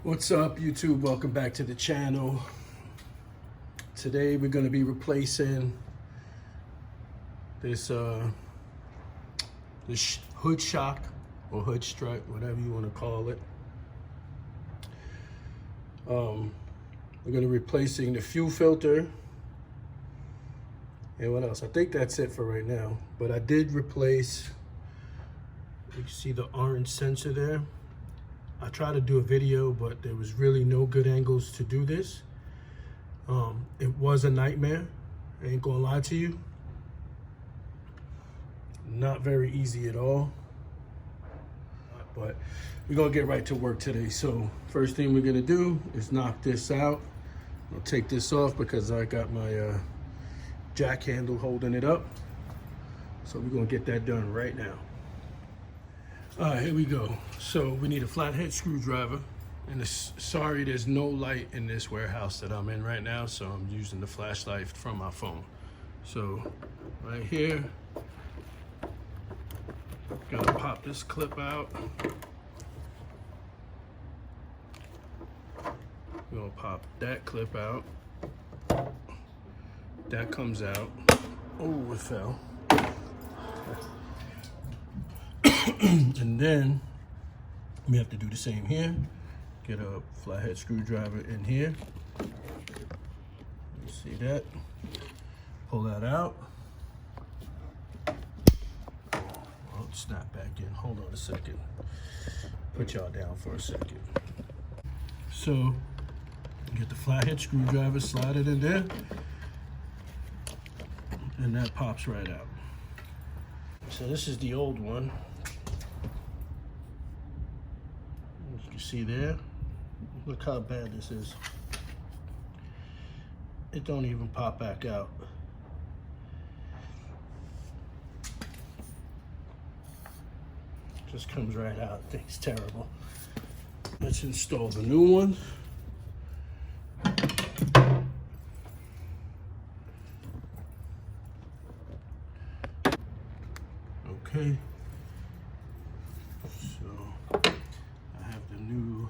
What's up, YouTube? Welcome back to the channel. Today we're going to be replacing this hood shock or hood strut, whatever you want to call it. We're going to be replacing the fuel filter. And what else? I think that's it for right now. But I did replace, you can see the orange sensor there. I tried to do a video, but there was really no good angles to do this. It was a nightmare. I ain't gonna lie to you. Not very easy at all. But we're gonna get right to work today. So first thing we're gonna do is knock this out. I'll take this off because I got my jack handle holding it up. So we're gonna get that done right now. All right, here we go. So we need a flathead screwdriver. And sorry, there's no light in this warehouse that I'm in right now, so I'm using the flashlight from my phone. So right here, gotta pop this clip out. We're gonna pop that clip out. That comes out. Oh, it fell. And then we have to do the same here. Get a flathead screwdriver in here. You see that? Pull that out. Oh, snap back in. Hold on a second. Put y'all down for a second. So, get the flathead screwdriver, slide it in there, and that pops right out. So this is the old one. As you can see there, look how bad this is. It don't even pop back out. Just comes right out. Thing's terrible. Let's install the new one. Okay. So I have the new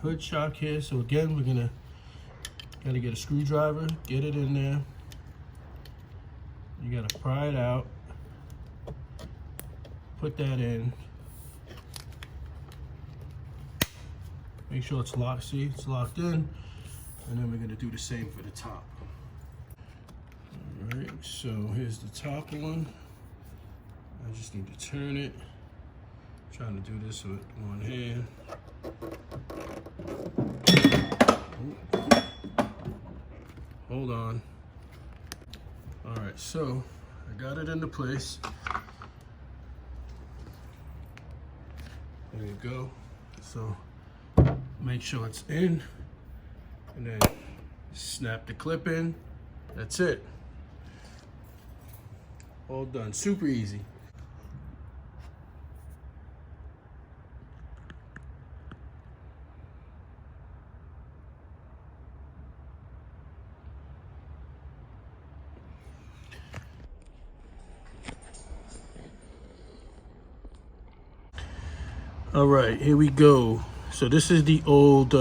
hood shock here. So again, we're gotta get a screwdriver, get it in there. You gotta pry it out, put that in, make sure it's locked. See, it's locked in, and then we're gonna do the same for the top. All right, so here's the top one. I just need to turn it. I'm trying to do this with one hand. Hold on. All right, so I got it into place. There you go. So make sure it's in, and then snap the clip in. That's it. All done. Super easy. All right, here we go. So this is the old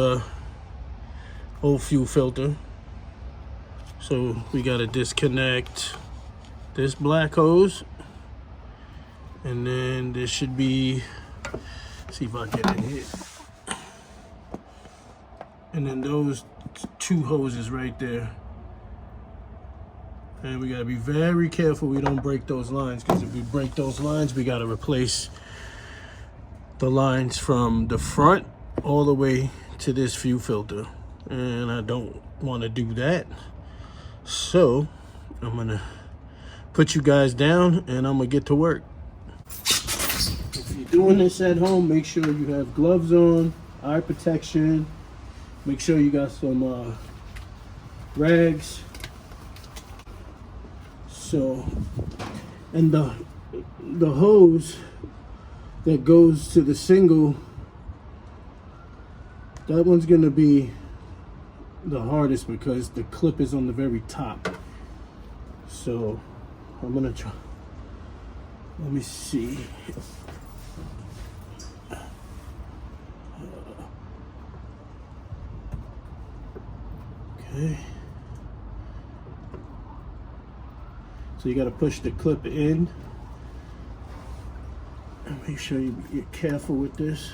fuel filter. So we got to disconnect this black hose, and then there should be, see if I get it here, and then those two hoses right there. And we got to be very careful we don't break those lines, because if we break those lines, we got to replace the lines from the front all the way to this fuel filter, and I don't want to do that. So I'm gonna put you guys down and I'm gonna get to work. If you're doing this at home, make sure you have gloves on, eye protection, make sure you got some rags. So, and the hose that goes to the single, that one's gonna be the hardest because the clip is on the very top. So I'm gonna try, let me see. Okay. So you got to push the clip in. And make sure you get careful with this.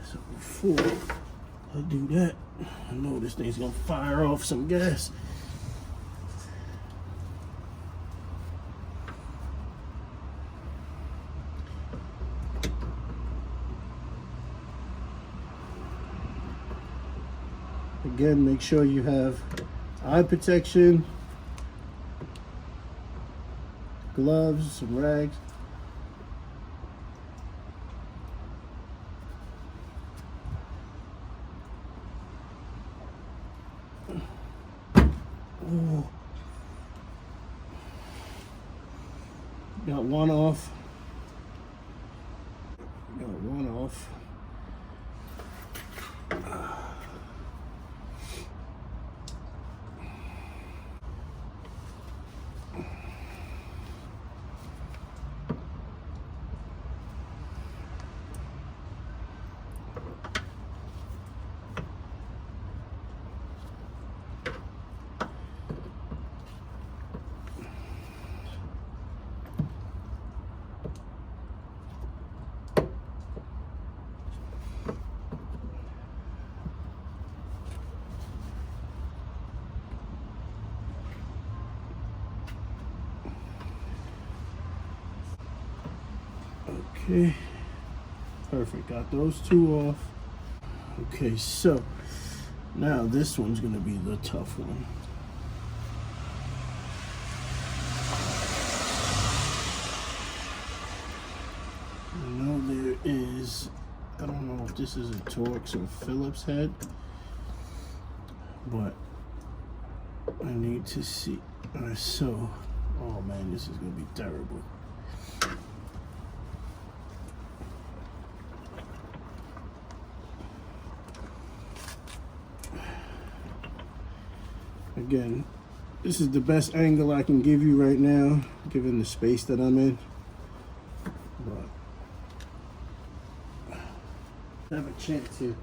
So before I do that, I know this thing's gonna fire off some gas. Again, make sure you have eye protection, gloves, some rags. Oh. Got one off. Got one off. Okay, perfect. Got those two off. Okay, so now this one's gonna be the tough one. I know there is, I don't know if this is a Torx or Phillips head, but I need to see. Alright, so, oh man, this is gonna be terrible. Again, this is the best angle I can give you right now, given the space that I'm in. But I have a chance here.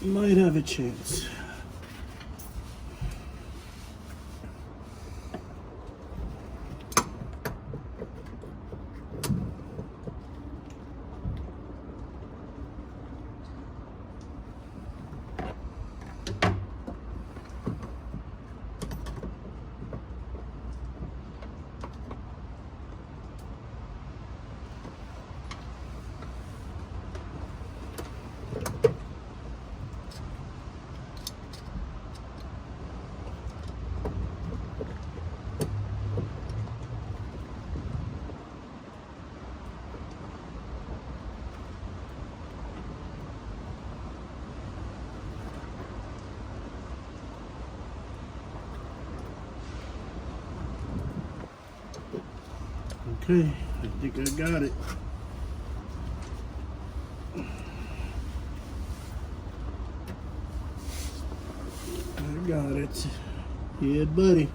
Might have a chance. Okay, I think I got it. I got it. Yeah, buddy.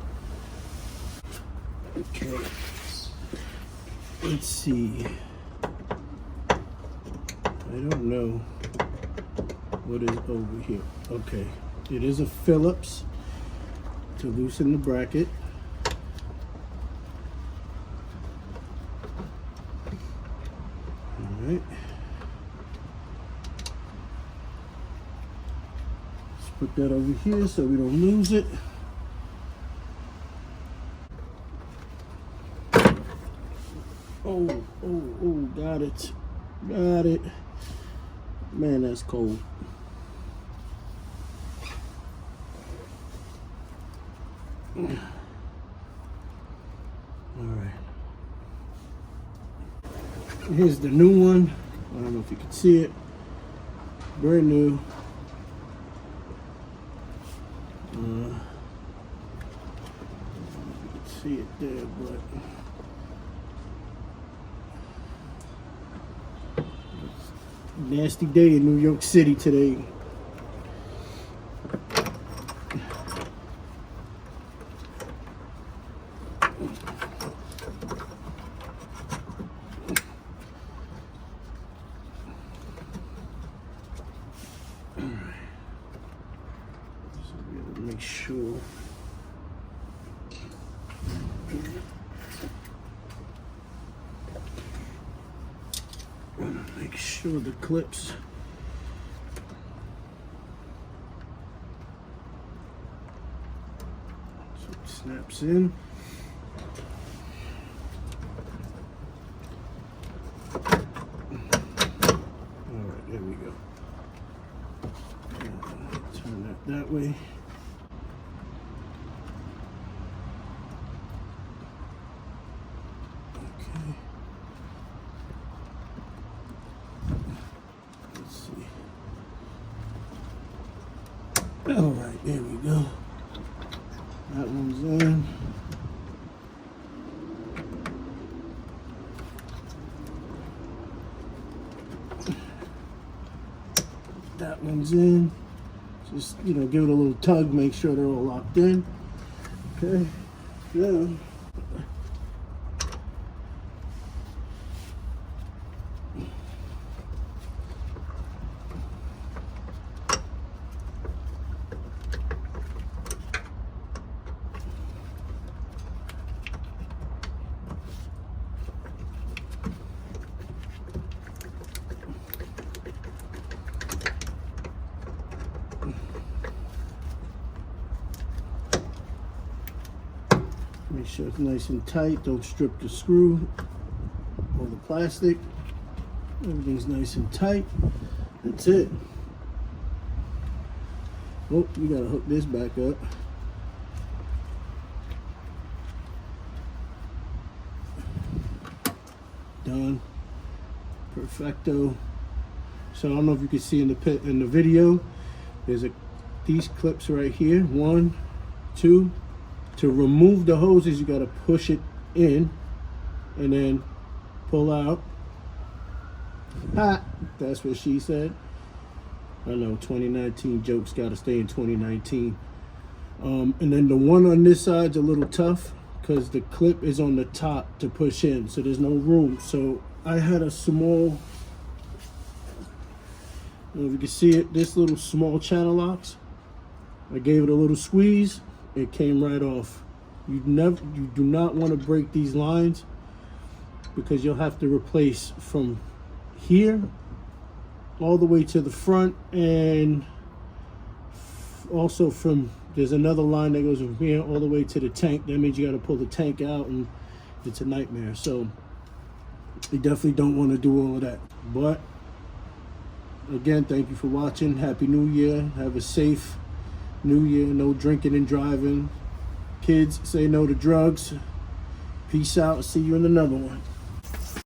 Okay. Let's see. I don't know what is over here. Okay. It is a Phillips to loosen the bracket. Alright. Let's put that over here so we don't lose it. Oh, got it. Got it. Man, that's cold. Alright. Here's the new one. I don't know if you can see it. Brand new. You can see it there, but nasty day in New York City today. sure the clips so it snaps in. Alright, there we go. Turn that way. Okay. Let's see. Alright, there we go. That one's in. That one's in. Just, you know, give it a little tug, make sure they're all locked in. Okay, yeah. Make sure it's nice and tight. Don't strip the screw or the plastic. Everything's nice and tight. That's it. Oh, you gotta hook this back up. Done. Perfecto. So I don't know if you can see in the video. There's these clips right here. 1, 2. To remove the hoses, you got to push it in and then pull out. Ha! That's what she said. I know 2019 jokes got to stay in 2019. And then the one on this side's a little tough because the clip is on the top to push in, so there's no room. So I had a small, I don't know if you can see it, this little small channel locks. I gave it a little squeeze. It came right off. You do not want to break these lines because you'll have to replace from here all the way to the front, and also there's another line that goes from here all the way to the tank. That means you got to pull the tank out, and it's a nightmare. So you definitely don't want to do all of that. But again, thank you for watching. Happy New Year. Have a safe New Year. No drinking and driving. Kids, say no to drugs. Peace out. See you in another one.